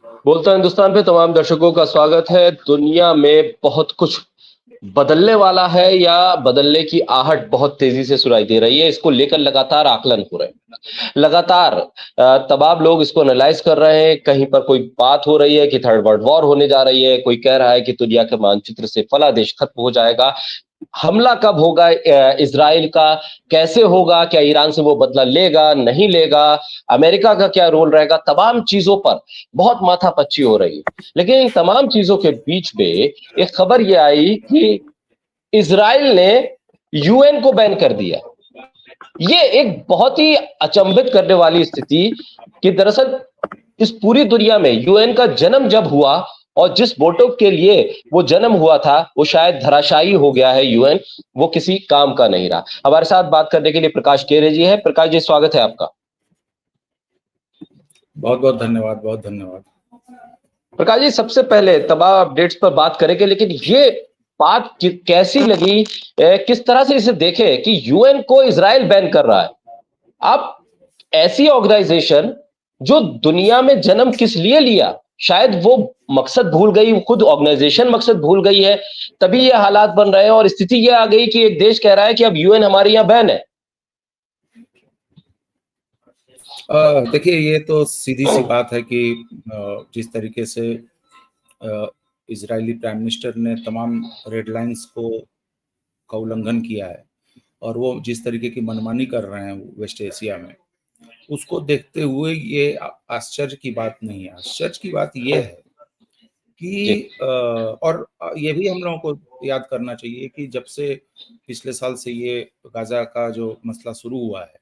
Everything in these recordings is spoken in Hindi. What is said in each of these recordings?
बोलता हिंदुस्तान पे तमाम दर्शकों का स्वागत है। दुनिया में बहुत कुछ बदलने वाला है या बदलने की आहट बहुत तेजी से सुनाई दे रही है। इसको लेकर लगातार आकलन हो रहे हैं। लगातार तमाम लोग इसको एनालाइज कर रहे हैं। कहीं पर कोई बात हो रही है कि थर्ड वर्ल्ड वॉर होने जा रही है, कोई कह रहा है कि दुनिया के मानचित्र से फला देश खत्म हो जाएगा। हमला कब होगा इजराइल का, कैसे होगा, क्या ईरान से वो बदला लेगा नहीं लेगा, अमेरिका का क्या रोल रहेगा, तमाम चीजों पर बहुत माथापच्ची हो रही है। लेकिन इन तमाम चीजों के बीच में एक खबर ये आई कि इजराइल ने यूएन को बैन कर दिया। ये एक बहुत ही अचंभित करने वाली स्थिति कि दरअसल इस पूरी दुनिया में यूएन का जन्म जब हुआ और जिस वोटों के लिए वो जन्म हुआ था वो शायद धराशायी हो गया है। यूएन वो किसी काम का नहीं रहा। हमारे साथ बात करने के लिए प्रकाश केरे जी है। प्रकाश जी, स्वागत है आपका। बहुत बहुत धन्यवाद, बहुत धन्यवाद। प्रकाश जी, सबसे पहले तमाम अपडेट्स पर बात करेंगे, लेकिन ये बात कैसी लगी, किस तरह से इसे देखें कि यूएन को इजराइल बैन कर रहा है। आप ऐसी ऑर्गेनाइजेशन जो दुनिया में जन्म किस लिए लिया, शायद वो मकसद भूल गई, खुद ऑर्गेनाइजेशन मकसद भूल गई है, तभी ये हालात बन रहे हैं और स्थिति ये आ गई कि एक देश कह रहा है कि अब यूएन हमारे यहां बैन है। देखिए, ये तो सीधी सी बात है कि जिस तरीके से इजरायली प्राइम मिनिस्टर ने तमाम रेड लाइंस का उल्लंघन किया है और वो जिस तरीके की मनमानी कर रहे हैं वेस्ट एशिया में, उसको देखते हुए ये आश्चर्य की बात नहीं है। आश्चर्य की बात ये है कि और ये भी हम लोगों को याद करना चाहिए कि जब से पिछले साल से ये गाजा का जो मसला शुरू हुआ है,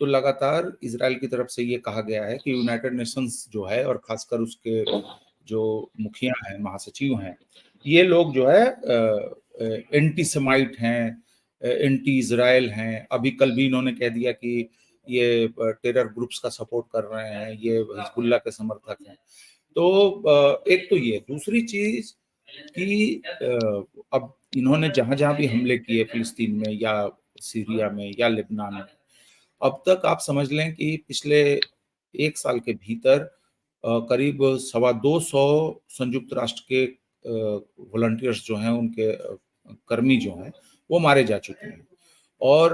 तो लगातार इजराइल की तरफ से ये कहा गया है कि यूनाइटेड नेशंस जो है और खासकर उसके जो मुखिया हैं, महासचिव हैं, ये लोग जो है एंटी सेमाइट हैं, एंटी इजराइल हैं। अभी कल भी इन्होंने कह दिया कि ये टेरर ग्रुप्स का सपोर्ट कर रहे हैं, ये हिजबुल्लाह के समर्थक हैं। तो एक तो ये, दूसरी चीज कि अब इन्होंने जहां जहां भी हमले किए फिलिस्तीन में या सीरिया में या लेबनान में, अब तक आप समझ लें कि पिछले एक साल के भीतर करीब 225 संयुक्त राष्ट्र के वॉलंटियर्स जो हैं, उनके कर्मी जो हैं, वो मारे जा चुके हैं। और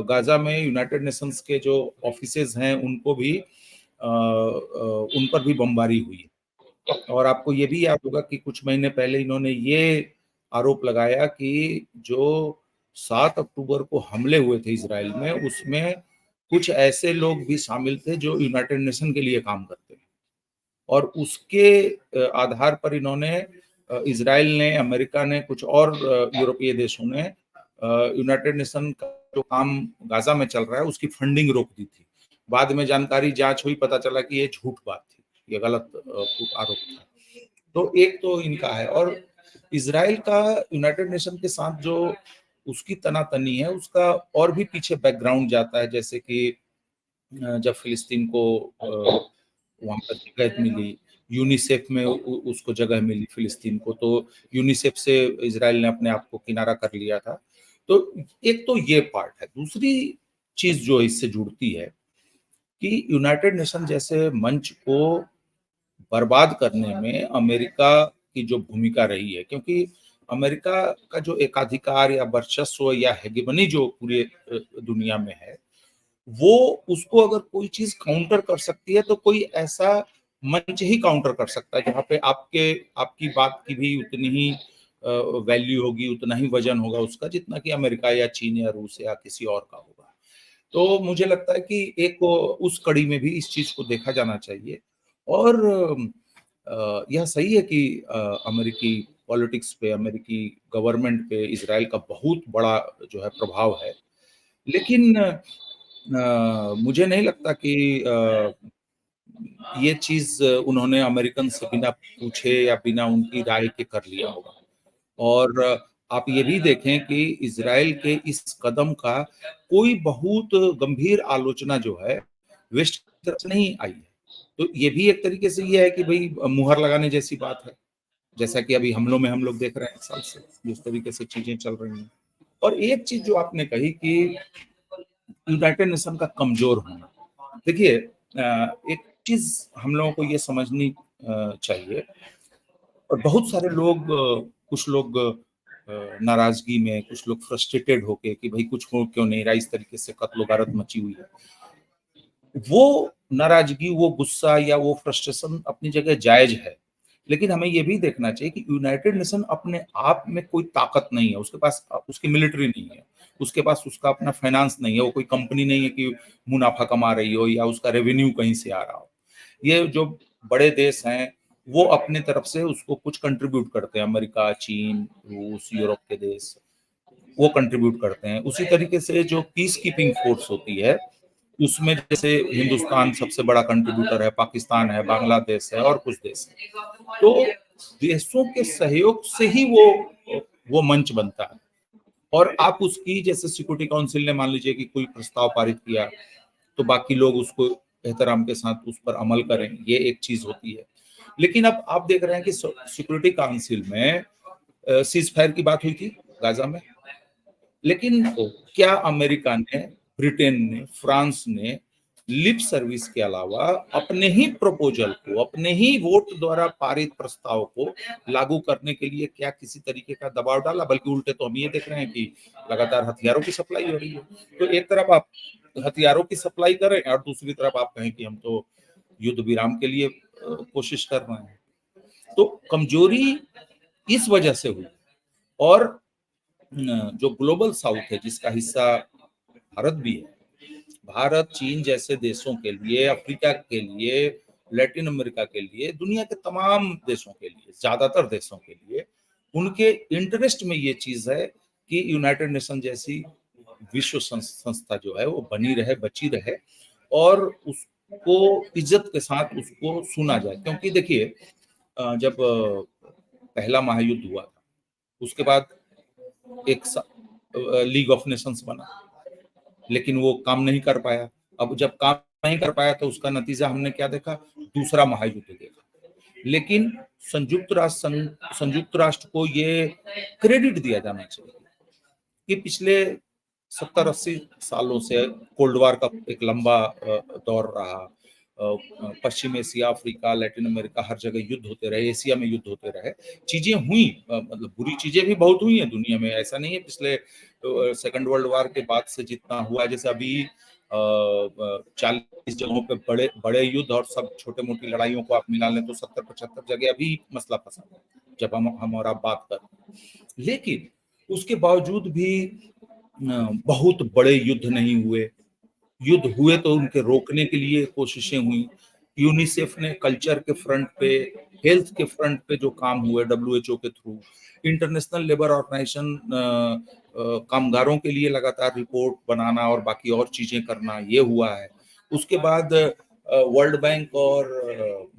गाजा में यूनाइटेड नेशंस के जो ऑफिसेज हैं उनको भी उन पर भी बमबारी हुई है। और आपको ये भी याद होगा कि कुछ महीने पहले इन्होंने ये आरोप लगाया कि जो 7 अक्टूबर को हमले हुए थे इजराइल में, उसमें कुछ ऐसे लोग भी शामिल थे जो यूनाइटेड नेशन के लिए काम करते हैं। और उसके आधार पर इन्होंने इजराइल ने, अमेरिका ने, कुछ और यूरोपीय देशों ने यूनाइटेड नेशन का जो काम गाजा में चल रहा है उसकी फंडिंग रोक दी थी। बाद में जानकारी, जांच हुई, पता चला कि ये झूठ बात थी, ये गलत आरोप था। तो एक तो इनका है। और इजराइल का यूनाइटेड नेशन के साथ जो उसकी तनातनी है, उसका और भी पीछे बैकग्राउंड जाता है। जैसे कि जब फिलिस्तीन को वहां पर जगह मिली, यूनिसेफ में उसको जगह मिली फिलिस्तीन को, तो यूनिसेफ से इजराइल ने अपने आप को किनारा कर लिया था। तो एक तो ये पार्ट है। दूसरी चीज जो इससे जुड़ती है कि यूनाइटेड नेशन जैसे मंच को बर्बाद करने में अमेरिका की जो भूमिका रही है, क्योंकि अमेरिका का जो एकाधिकार या वर्चस्व या हेगेमनी जो पूरे दुनिया में है, वो उसको अगर कोई चीज काउंटर कर सकती है तो कोई ऐसा मंच ही काउंटर कर सकता है जहां पे आपकी बात की भी उतनी ही वैल्यू होगी, उतना ही वजन होगा उसका, जितना कि अमेरिका या चीन या रूस या किसी और का होगा। तो मुझे लगता है कि एक उस कड़ी में भी इस चीज को देखा जाना चाहिए। और यह सही है कि अमेरिकी पॉलिटिक्स पे, अमेरिकी गवर्नमेंट पे इजराइल का बहुत बड़ा जो है प्रभाव है। लेकिन मुझे नहीं लगता कि ये चीज उन्होंने अमेरिकन से बिना पूछे या बिना उनकी राय के कर लिया होगा। और आप ये भी देखें कि इजराइल के इस कदम का कोई बहुत गंभीर आलोचना जो है वेस्ट की तरफ से नहीं आई है। तो ये भी एक तरीके से ये है कि भाई मुहर लगाने जैसी बात है, जैसा कि अभी हमलों में हम लोग देख रहे हैं एक साल से जिस तरीके से चीजें चल रही हैं। और एक चीज जो आपने कही कि यूनाइटेड नेशन का कमजोर होना, देखिए एक चीज हम लोगों को ये समझनी चाहिए। और बहुत सारे लोग कुछ लोग नाराजगी में, कुछ लोग फ्रस्ट्रेटेड होके कि भाई कुछ हो क्यों नहीं रहा, इस तरीके से कत्लो गारत मची हुई है। वो नाराजगी, वो गुस्सा या वो फ्रस्ट्रेशन अपनी जगह जायज है, लेकिन हमें ये भी देखना चाहिए कि यूनाइटेड नेशन अपने आप में कोई ताकत नहीं है, उसके पास उसकी मिलिट्री नहीं है, उसके पास उसका अपना फाइनेंस नहीं है, वो कोई कंपनी नहीं है कि मुनाफा कमा रही हो या उसका रेवेन्यू कहीं से आ रहा हो। ये जो बड़े देश हैं वो अपने तरफ से उसको कुछ कंट्रीब्यूट करते हैं, अमेरिका, चीन, रूस, यूरोप के देश वो कंट्रीब्यूट करते हैं। उसी तरीके से जो पीस कीपिंग फोर्स होती है उसमें जैसे हिंदुस्तान सबसे बड़ा कंट्रीब्यूटर है, पाकिस्तान है, बांग्लादेश है और कुछ देश है। तो देशों के सहयोग से ही वो मंच बनता है। और आप उसकी, जैसे सिक्योरिटी काउंसिल ने मान लीजिए कि कोई प्रस्ताव पारित किया तो बाकी लोग उसको एहतराम के साथ उस पर अमल करें, ये एक चीज होती है। लेकिन अब आप देख रहे हैं कि सिक्योरिटी काउंसिल में सीज फायर की बात हुई थी गाजा में, लेकिन क्या अमेरिका ने, ब्रिटेन ने, फ्रांस ने लिप सर्विस के अलावा अपने ही प्रपोजल को, अपने ही वोट द्वारा पारित प्रस्ताव को लागू करने के लिए क्या किसी तरीके का दबाव डाला? बल्कि उल्टे तो हम ये देख रहे हैं कि लगातार हथियारों की सप्लाई हो रही है। तो एक तरफ आप हथियारों की सप्लाई करें और दूसरी तरफ आप कहें कि हम तो युद्ध विराम के लिए कोशिश कर रहे हैं। तो कमजोरी इस वजह से हुई। और जो ग्लोबल साउथ है जिसका हिस्सा भारत भी है, भारत, चीन जैसे देशों के लिए, अफ्रीका के लिए, लैटिन अमेरिका के लिए, दुनिया के तमाम देशों के लिए, ज्यादातर देशों के लिए उनके इंटरेस्ट में ये चीज है कि यूनाइटेड नेशन जैसी विश्व संस्था जो है वो बनी रहे, बची रहे और उसको इज्जत के साथ उसको सुना जाए। क्योंकि देखिए जब पहला महायुद्ध हुआ था उसके बाद एक लीग ऑफ नेशंस बना, लेकिन वो काम नहीं कर पाया। अब जब काम नहीं कर पाया तो उसका नतीजा हमने क्या देखा? दूसरा महायुद्ध देखा। लेकिन संयुक्त राष्ट्र को ये क्रेडिट दिया जाना चाहिए कि पिछले 70-80 सालों से कोल्ड वार का एक लंबा दौर रहा। पश्चिम एशिया, अफ्रीका, लैटिन अमेरिका, हर जगह युद्ध होते रहे, एशिया में युद्ध होते रहे, चीजें हुई, मतलब बुरी चीजें भी बहुत हुई हैं दुनिया में। ऐसा नहीं है पिछले सेकंड वर्ल्ड वार के बाद से जितना हुआ, जैसे अभी 40 जगहों पे बड़े बड़े युद्ध और सब छोटे मोटी लड़ाइयों को आप मिला लें तो 70-75 जगह अभी मसला फंसा है जब हम और आप बात कर। लेकिन उसके बावजूद भी बहुत बड़े युद्ध नहीं हुए। युद्ध हुए तो उनके रोकने के लिए कोशिशें हुई। यूनिसेफ ने कल्चर के फ्रंट पे, हेल्थ के फ्रंट पे जो काम हुए WHO के थ्रू, इंटरनेशनल लेबर ऑर्गेनाइजेशन कामगारों के लिए लगातार रिपोर्ट बनाना और बाकी और चीजें करना, ये हुआ है। उसके बाद वर्ल्ड बैंक और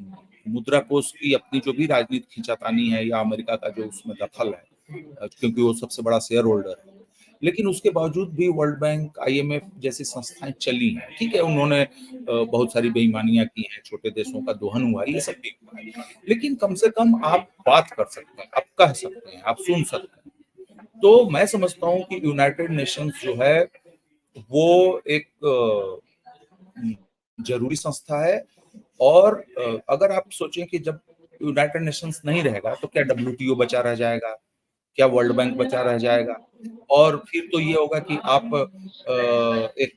मुद्रा कोष की अपनी जो भी राजनीति खींचातानी है या अमेरिका का जो उसमें दखल है, क्योंकि वो सबसे बड़ा शेयर होल्डर है। लेकिन उसके बावजूद भी वर्ल्ड बैंक, IMF जैसी संस्थाएं चली हैं। ठीक है, उन्होंने बहुत सारी बेईमानियां की हैं, छोटे देशों का दोहन हुआ, ये सब भी हुआ है। लेकिन कम से कम आप बात कर सकते हैं, आप कह सकते हैं, आप सुन सकते हैं। तो मैं समझता हूँ कि यूनाइटेड नेशंस जो है वो एक जरूरी संस्था है। और अगर आप सोचें कि जब यूनाइटेड नेशंस नहीं रहेगा तो क्या WTO बचा रह जाएगा, क्या वर्ल्ड बैंक बचा रह जाएगा? और फिर तो ये होगा कि आप एक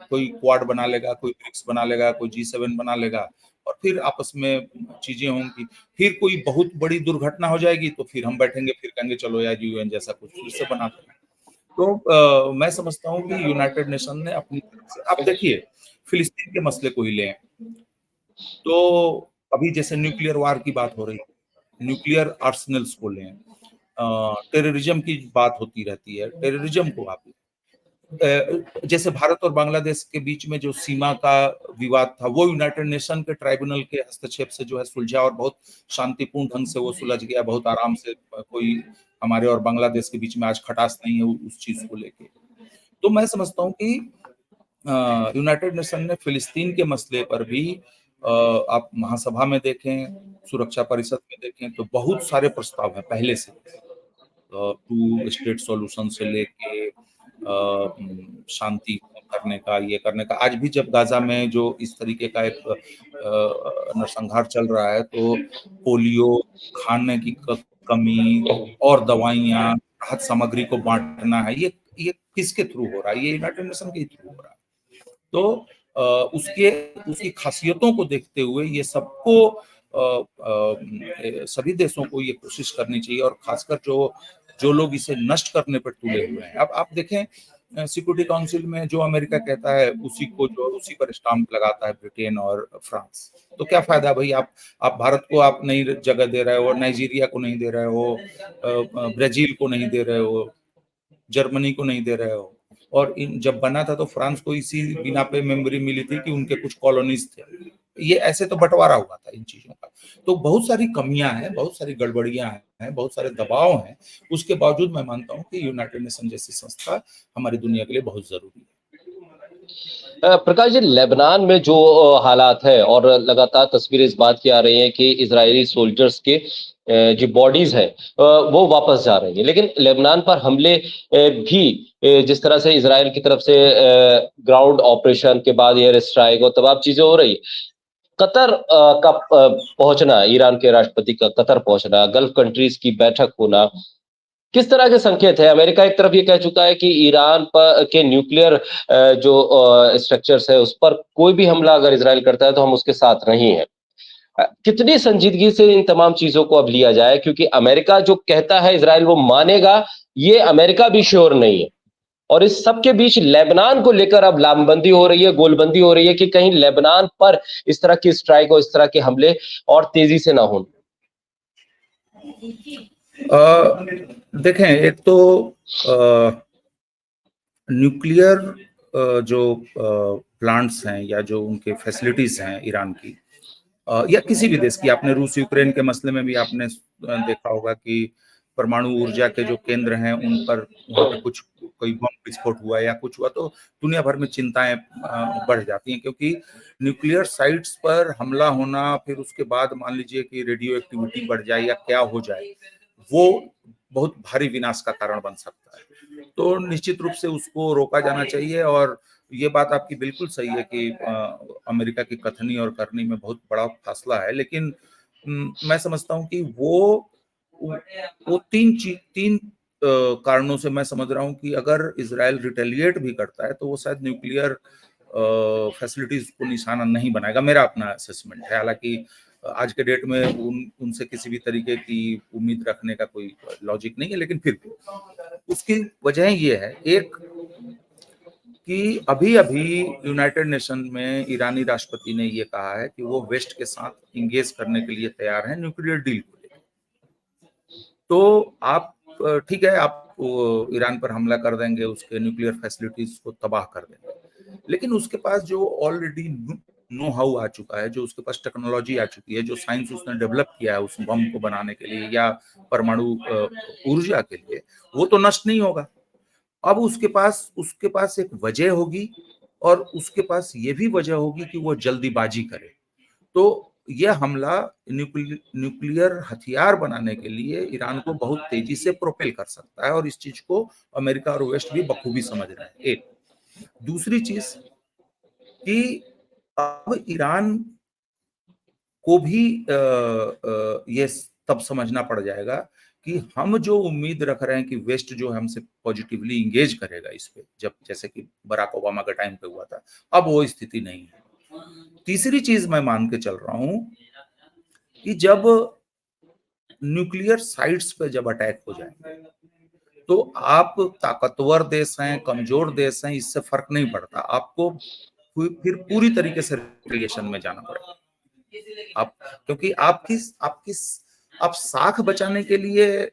कोई क्वाड बना लेगा, कोई ब्रिक्स बना लेगा, कोई G7 बना लेगा और फिर आपस में चीजें होंगी। फिर कोई बहुत बड़ी दुर्घटना हो जाएगी तो फिर हम बैठेंगे, फिर कहेंगे चलो यार UN जैसा कुछ फिर से बनाते हैं। तो मैं समझता हूँ कि यूनाइटेड नेशन ने अपनी तरफ से, आप देखिए फिलिस्तीन के मसले को ही लें तो अभी जैसे न्यूक्लियर वार की बात हो रही है, न्यूक्लियर आर्सेनल्स को लें, टेररिज्म की बात होती रहती है, टेररिज्म को आप जैसे भारत और बांग्लादेश के बीच में जो सीमा का विवाद था वो यूनाइटेड नेशन के ट्राइब्यूनल के हस्तक्षेप से जो है सुलझा और बहुत शांतिपूर्ण ढंग से वो सुलझ गया, बहुत आराम से। कोई हमारे और बांग्लादेश के बीच में आज खटास नहीं है उस चीज को लेके। तो मैं समझता हूँ कि यूनाइटेड नेशन ने फिलिस्तीन के मसले पर भी आप महासभा में देखें, सुरक्षा परिषद में देखें तो बहुत सारे प्रस्ताव हैं पहले से, 2 स्टेट सॉल्यूशन से लेके शांति करने का, ये करने का। आज भी जब गाजा में जो इस तरीके का एक नरसंहार चल रहा है, तो पोलियो, खाने की कमी और दवाइयाँ, राहत सामग्री को बांटना है, ये किसके थ्रू हो रहा है? ये यूनाइटेड नेशन के थ्रू हो रहा है। तो उसकी खासियतों को देखते हुए ये सबको सभी देशों को ये कोशिश करनी चाहिए, और खासकर जो लोग इसे नष्ट करने पर तुले हुए हैं। अब आप देखें, सिक्योरिटी काउंसिल में जो अमेरिका कहता है उसी पर स्टाम्प लगाता है ब्रिटेन और फ्रांस। तो क्या फायदा भाई? आप भारत को आप नहीं जगह दे रहे हो, नाइजीरिया को नहीं दे रहे हो, ब्राजील को नहीं दे रहे हो, जर्मनी को नहीं दे रहे हो। और जब बना था तो फ्रांस को इसी बिना पे मेमोरी मिली थी कि उनके कुछ कॉलोनीज थे। ये ऐसे तो बंटवारा हुआ था इन चीजों का। तो बहुत सारी कमियां हैं, बहुत सारी गड़बड़ियां हैं, बहुत सारे दबाव हैं। उसके बावजूद मैं मानता हूं कि यूनाइटेड नेशन जैसी संस्था हमारी दुनिया के लिए बहुत जरूरी है। प्रकाश जी, लेबनान में जो हालात है, और लगातार तस्वीरें इस बात की आ रही हैं कि इजरायली सोल्जर्स के जो बॉडीज है वो वापस जा रही है, लेकिन लेबनान पर हमले भी जिस तरह से इसराइल की तरफ से ग्राउंड ऑपरेशन के बाद एयर स्ट्राइक और तमाम चीजें हो रही, कतर का पहुंचना, ईरान के राष्ट्रपति का कतर पहुंचना, गल्फ कंट्रीज की बैठक होना, किस तरह के संकेत है? अमेरिका एक तरफ ये कह चुका है कि ईरान पर के न्यूक्लियर जो स्ट्रक्चर्स है उस पर कोई भी हमला अगर इजराइल करता है तो हम उसके साथ नहीं है। कितनी संजीदगी से इन तमाम चीजों को अब लिया जाए, क्योंकि अमेरिका जो कहता है इजराइल वो मानेगा, ये अमेरिका भी श्योर नहीं है। और इस सब के बीच लेबनान को लेकर अब लामबंदी हो रही है, गोलबंदी हो रही है कि कहीं लेबनान पर इस तरह की स्ट्राइक और इस तरह के हमले और तेजी से ना हो। देखें, एक तो न्यूक्लियर जो प्लांट्स हैं या जो उनके फैसिलिटीज हैं ईरान की, या किसी भी देश की, आपने रूस यूक्रेन के मसले में भी आपने देखा होगा कि परमाणु ऊर्जा के जो केंद्र हैं उन पर, वहां पे कोई बम विस्फोट हुआ या कुछ हुआ तो दुनिया भर में चिंताएं बढ़ जाती हैं, क्योंकि न्यूक्लियर साइट्स पर हमला होना, फिर उसके बाद मान लीजिए कि रेडियो एक्टिविटी बढ़ जाए या क्या हो जाए, वो बहुत भारी विनाश का कारण बन सकता है। तो निश्चित रूप से उसको रोका जाना चाहिए। और ये बात आपकी बिल्कुल सही है कि अमेरिका की कथनी और करनी में बहुत बड़ा फासला है, लेकिन मैं समझता हूं कि वो तीन कारणों से मैं समझ रहा हूं कि अगर इजराइल रिटेलिएट भी करता है तो वो शायद न्यूक्लियर फैसिलिटीज को निशाना नहीं बनाएगा। मेरा अपना असेसमेंट है। हालांकि आज के डेट में उनसे किसी भी तरीके की उम्मीद रखने का कोई लॉजिक नहीं है, लेकिन फिर भी उसकी वजह ये है, एक कि अभी अभी यूनाइटेड नेशन में ईरानी राष्ट्रपति ने ये कहा है कि वो वेस्ट के साथ इंगेज करने के लिए तैयार है न्यूक्लियर डील को लेकर। तो आप ठीक है, आप ईरान पर हमला कर देंगे, उसके न्यूक्लियर फैसिलिटीज को तबाह कर देंगे, लेकिन उसके पास जो ऑलरेडी नो हाउ आ चुका है, जो उसके पास टेक्नोलॉजी आ चुकी है, जो साइंस उसने डेवलप किया है उस बम को बनाने के लिए या परमाणु ऊर्जा के लिए, वो तो नष्ट नहीं होगा। अब उसके पास एक वजह होगी, और उसके पास ये भी वजह होगी कि वो जल्दीबाजी करे। तो यह हमला न्यूक्लियर हथियार बनाने के लिए ईरान को बहुत तेजी से प्रोपेल कर सकता है, और इस चीज को अमेरिका और वेस्ट भी बखूबी समझ रहे हैं। एक दूसरी चीज कि अब ईरान को भी ये तब समझना पड़ जाएगा कि हम जो उम्मीद रख रहे हैं कि वेस्ट जो हमसे पॉजिटिवली इंगेज करेगा इस पे, जब जैसे कि बराक ओबामा के टाइम पे हुआ था, अब वो स्थिति नहीं है। तीसरी चीज मैं मान के चल रहा हूं कि जब न्यूक्लियर साइट्स पे जब अटैक हो जाएंगे तो आप ताकतवर देश हैं, कमजोर देश हैं, इससे फर्क नहीं पड़ता, आपको फिर पूरी तरीके से रिटेलिएशन में जाना पड़ेगा। आप, क्योंकि आप साख बचाने के लिए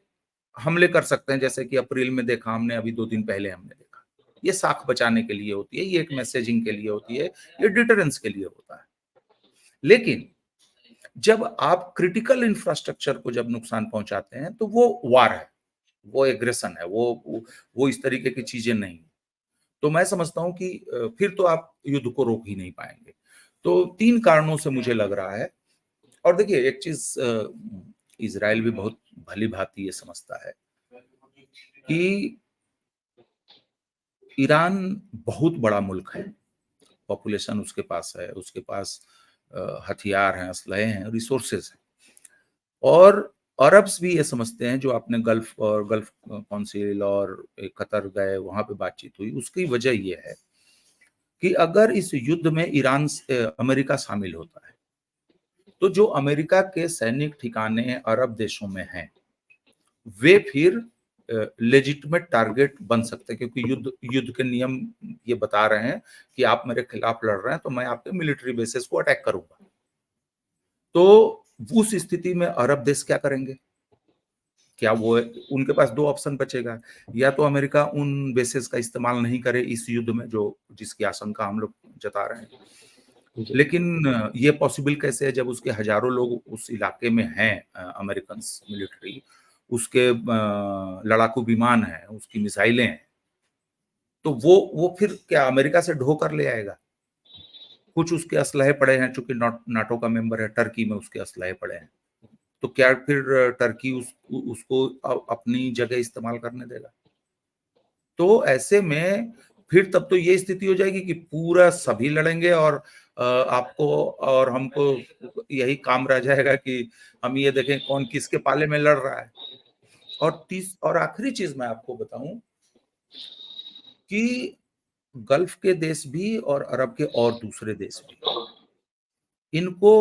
हमले कर सकते हैं, जैसे कि अप्रैल में देखा हमने, अभी 2 दिन पहले हमने देखा। ये साख बचाने के लिए होती है, ये एक मैसेजिंग के लिए होती है, ये डिटरेंस के लिए होता है। लेकिन जब आप क्रिटिकल इंफ्रास्ट्रक्चर को जब नुकसान पहुंचाते हैं तो वो वार है, वो एग्रेशन है, वो इस तरीके की चीजें नहीं। तो मैं समझता हूं कि फिर तो आप युद्ध को रोक ही नहीं पाएंगे। तो 3 कारणों से मुझे लग रहा है। और देखिए एक चीज, इजराइल भी बहुत भली भांति ये समझता है कि ईरान बहुत बड़ा मुल्क है, पॉपुलेशन उसके पास है, उसके पास हथियार हैं, असलहे हैं, रिसोर्सेज हैं। और अरब्स भी ये समझते हैं, जो आपने गल्फ और गल्फ काउंसिल और कतर गए, वहां पे बातचीत हुई, उसकी वजह ये है कि अगर इस युद्ध में ईरान अमेरिका शामिल होता है, तो जो अमेरिका के सैनिक ठिकाने अरब देशों में हैं, वे फिर लेजिटिमेट टारगेट बन सकते हैं, क्योंकि युद्ध युद्ध के नियम ये बता रहे हैं कि आप मेरे खिलाफ लड़ रहे हैं तो मैं आपके मिलिट्री बेसिस को अटैक करूंगा। तो उस स्थिति में अरब देश क्या करेंगे? क्या वो, उनके पास दो ऑप्शन बचेगा, या तो अमेरिका उन बेसिस का इस्तेमाल नहीं करे इस युद्ध में, जो जिसकी आशंका हम लोग जता रहे हैं। लेकिन ये पॉसिबल कैसे है जब उसके हजारों लोग उस इलाके में हैं, अमेरिकन मिलिट्री, उसके लड़ाकू विमान हैं, उसकी मिसाइलें हैं, तो वो फिर क्या अमेरिका से ढो कर ले आएगा? कुछ उसके असलहे पड़े हैं, चूंकि नाटो का मेंबर है, टर्की में उसके असलहे पड़े हैं, तो क्या फिर टर्की उसको अपनी जगह इस्तेमाल करने देगा? तो ऐसे में फिर तब तो ये स्थिति हो जाएगी कि पूरा सभी लड़ेंगे, और आपको और हमको यही काम रह जाएगा कि हम ये देखें कौन किसके पाले में लड़ रहा है। और आखिरी चीज मैं आपको बताऊं कि गल्फ के देश भी और अरब के और दूसरे देश भी, इनको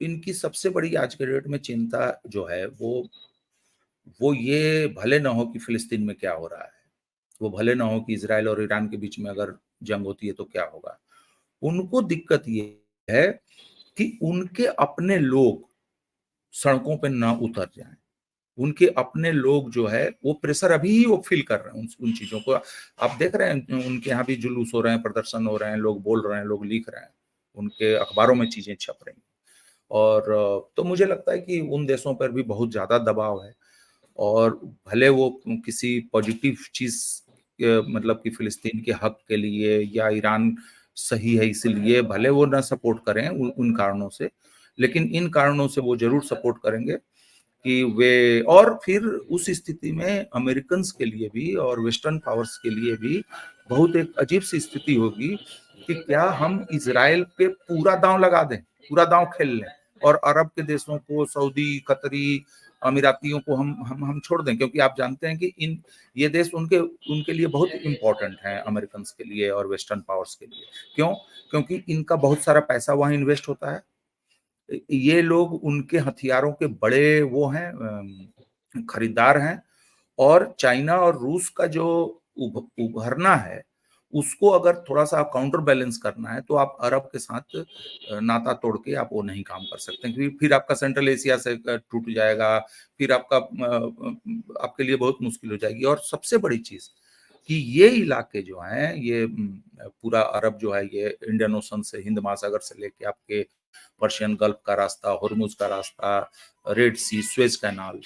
इनकी सबसे बड़ी आज के डेट में चिंता जो है वो ये भले ना हो कि फिलिस्तीन में क्या हो रहा है, वो भले ना हो कि इजराइल और ईरान के बीच में अगर जंग होती है तो क्या होगा। उनको दिक्कत ये है कि उनके अपने लोग सड़कों पे ना उतर जाएं। उनके अपने लोग जो है वो प्रेशर अभी ही वो फील कर रहे हैं उन चीजों को। आप देख रहे हैं उनके यहाँ भी जुलूस हो रहे हैं, प्रदर्शन हो रहे हैं, लोग बोल रहे हैं, लोग लिख रहे हैं, उनके अखबारों में चीजें छप रही हैं। और तो मुझे लगता है कि उन देशों पर भी बहुत ज्यादा दबाव है, और भले वो किसी पॉजिटिव चीज मतलब कि फिलिस्तीन के हक के लिए या ईरान सही है इसलिए भले वो ना सपोर्ट करें उन कारणों से, लेकिन इन कारणों से वो जरूर सपोर्ट करेंगे कि वे, और फिर उस स्थिति में अमेरिकन के लिए भी और वेस्टर्न पावर्स के लिए भी बहुत एक अजीब सी स्थिति होगी कि क्या हम इजराइल पे पूरा दांव लगा दें, पूरा दांव खेल लें, और अरब के देशों को, सऊदी, कतरी, अमीरातियों को हम छोड़ दें, क्योंकि आप जानते हैं कि ये देश उनके उनके लिए बहुत इंपॉर्टेंट हैं, अमेरिकन के लिए और वेस्टर्न पावर्स के लिए। क्यों? क्योंकि इनका बहुत सारा पैसा वहां इन्वेस्ट होता है, ये लोग उनके हथियारों के बड़े वो हैं, खरीदार हैं, और चाइना और रूस का जो उभरना है, उसको अगर थोड़ा सा काउंटर बैलेंस करना है तो आप अरब के साथ नाता तोड़ के आप वो नहीं काम कर सकते, क्योंकि फिर आपका सेंट्रल एशिया से टूट जाएगा, फिर आपका आपके लिए बहुत मुश्किल हो जाएगी। और सबसे बड़ी चीज कि ये इलाके जो हैं, ये पूरा अरब जो है, ये इंडियन ओशन से, हिंद महासागर से लेके आपके पर्शियन गल्फ का रास्ता, हुर्मुज का रास्ता, रेड सी, स्वेज कैनाल,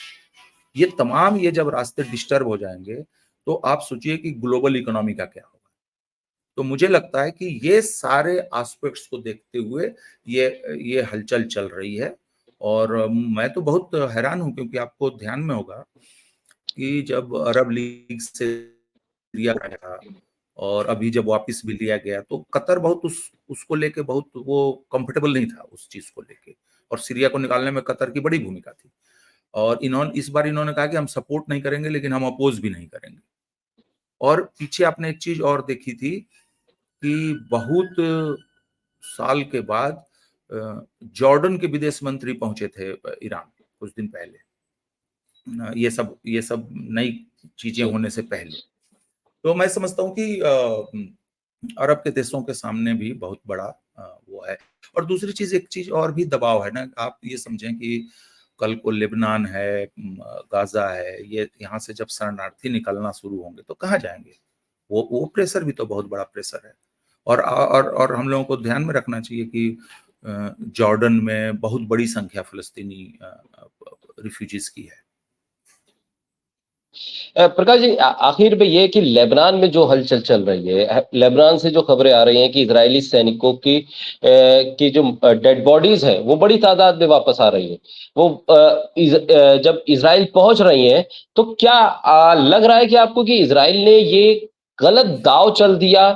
ये तमाम ये जब रास्ते डिस्टर्ब हो जाएंगे तो आप सोचिए कि ग्लोबल इकोनॉमी का क्या होगा। तो मुझे लगता है कि ये सारे एस्पेक्ट्स को देखते हुए ये हलचल चल रही है। और मैं तो बहुत हैरान हूं, क्योंकि आपको ध्यान में होगा कि जब अरब लीग से लिया गया और अभी जब वापस भी लिया गया, तो कतर बहुत उसको लेके बहुत वो कंफर्टेबल नहीं था उस चीज को लेके, और सीरिया को निकालने में कतर की बड़ी भूमिका थी। और इस बार इन्होंने कहा कि हम सपोर्ट नहीं करेंगे, लेकिन हम अपोज भी नहीं करेंगे। और पीछे आपने एक चीज और देखी थी कि बहुत साल के बाद जॉर्डन के विदेश मंत्री पहुंचे थे ईरान कुछ दिन पहले, ये सब नई चीजें होने से पहले। तो मैं समझता हूँ कि अरब के देशों के सामने भी बहुत बड़ा वो है। और दूसरी चीज, एक चीज और भी दबाव है ना, आप ये समझें कि कल को लेबनान है, गाजा है, ये यहाँ से जब शरणार्थी निकलना शुरू होंगे तो कहाँ जाएंगे? वो प्रेशर भी तो बहुत बड़ा प्रेशर है। और हम लोगों को ध्यान में रखना चाहिए कि जॉर्डन में बहुत बड़ी संख्या फिलिस्तीनी रिफ्यूजीज की है। प्रकाश जी, आखिर में ये कि लेबनान में जो हलचल चल रही है, लेबनान से जो खबरें आ रही हैं कि इजरायली सैनिकों की जो डेड बॉडीज हैं वो बड़ी तादाद में वापस आ रही है, वो जब इजराइल पहुंच रही हैं, तो क्या लग रहा है कि आपको कि इजराइल ने ये गलत दाव चल दिया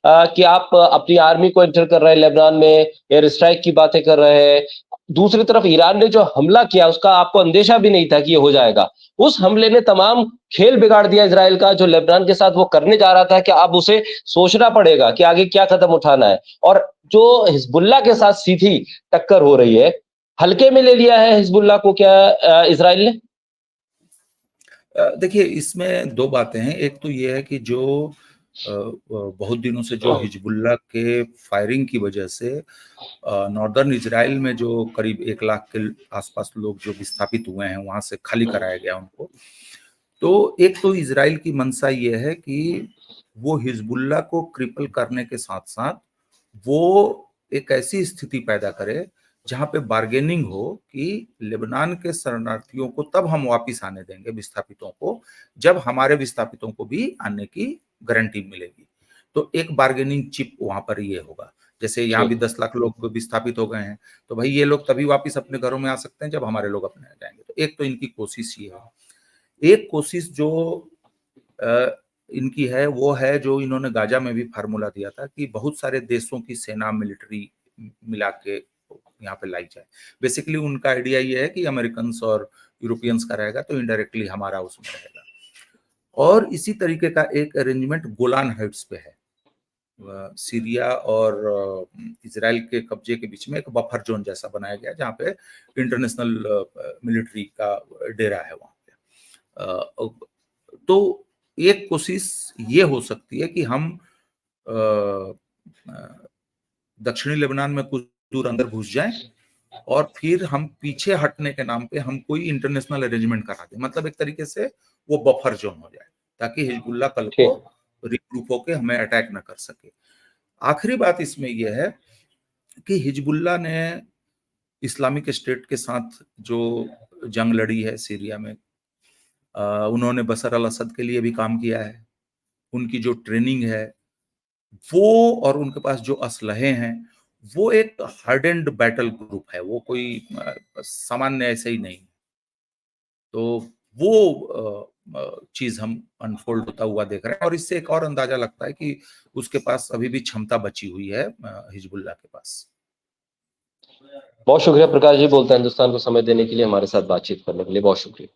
कि आप अपनी आर्मी को एंटर कर रहे हैं लेबनान में, एयर स्ट्राइक की बातें कर रहे हैं। दूसरी तरफ ईरान ने जो हमला किया उसका आपको अंदेशा भी नहीं था कि ये हो जाएगा। उस हमले ने तमाम खेल बिगाड़ दिया इजराइल का, जो लेबनान के साथ वो करने जा रहा था कि अब उसे सोचना पड़ेगा कि आगे क्या कदम उठाना है। और जो हिजबुल्लाह के साथ सीधी टक्कर हो रही है, हल्के में ले लिया है हिजबुल्लाह को क्या इजराइल ने? देखिए, इसमें दो बातें हैं। एक तो ये है कि जो बहुत दिनों से जो हिजबुल्लाह के फायरिंग की वजह से नॉर्दर्न इजराइल में जो करीब 1 लाख के आसपास लोग जो विस्थापित हुए हैं, वहां से खाली कराया गया उनको। तो एक तो इजराइल की मंशा ये है कि वो हिजबुल्लाह को क्रिपल करने के साथ साथ वो एक ऐसी स्थिति पैदा करे जहां पे बार्गेनिंग हो कि लेबनान के शरणार्थियों को तब हम वापिस आने देंगे, विस्थापितों को, जब हमारे विस्थापितों को भी आने की गारंटी मिलेगी। तो एक बार्गेनिंग चिप वहां पर ये होगा। जैसे यहाँ भी 10 लाख लोग विस्थापित हो गए हैं, तो भाई ये लोग तभी वापिस अपने घरों में आ सकते हैं जब हमारे लोग अपने आ जाएंगे। तो एक तो इनकी कोशिश ये है। एक कोशिश जो इनकी है वो है जो इन्होंने गाजा में भी फार्मूला दिया था कि बहुत सारे देशों की सेना, मिलिट्री मिला के यहाँ पे लाई जाए। बेसिकली उनका आइडिया ये है कि अमेरिकन और यूरोपियंस का रहेगा तो इनडायरेक्टली हमारा उसमें रहेगा। और इसी तरीके का एक अरेंजमेंट गोलान हाइट्स पे है। सीरिया और इजराइल के कब्जे के बीच में एक बफर जोन जैसा बनाया गया जहाँ पे इंटरनेशनल मिलिट्री का डेरा है वहाँ पे। तो एक कोशिश ये हो सकती है कि हम दक्षिणी लेबनान में कुछ दूर अंदर घुस जाएं और फिर हम पीछे हटने के नाम पे हम कोई इंटरनेशनल अरेंजमेंट करा दें। मतलब एक तरीके से वो बफर जोन हो जाए ताकि हिजबुल्ला कल को रिग्रुप होके हमें अटैक न कर सके। आखिरी बात इसमें यह है कि हिजबुल्ला ने इस्लामिक स्टेट के साथ जो जंग लड़ी है सीरिया में, उन्होंने बशर अल असद के लिए भी काम किया है। उनकी जो ट्रेनिंग है वो, और उनके पास जो असलहे हैं, वो एक हार्डेंड बैटल ग्रुप है। वो कोई सामान्य ऐसे ही नहीं। तो वो चीज हम अनफोल्ड होता हुआ देख रहे हैं और इससे एक और अंदाजा लगता है कि उसके पास अभी भी क्षमता बची हुई है हिजबुल्लाह के पास। बहुत शुक्रिया प्रकाश जी, बोलते हैं हिंदुस्तान को समय देने के लिए, हमारे साथ बातचीत करने के लिए बहुत शुक्रिया।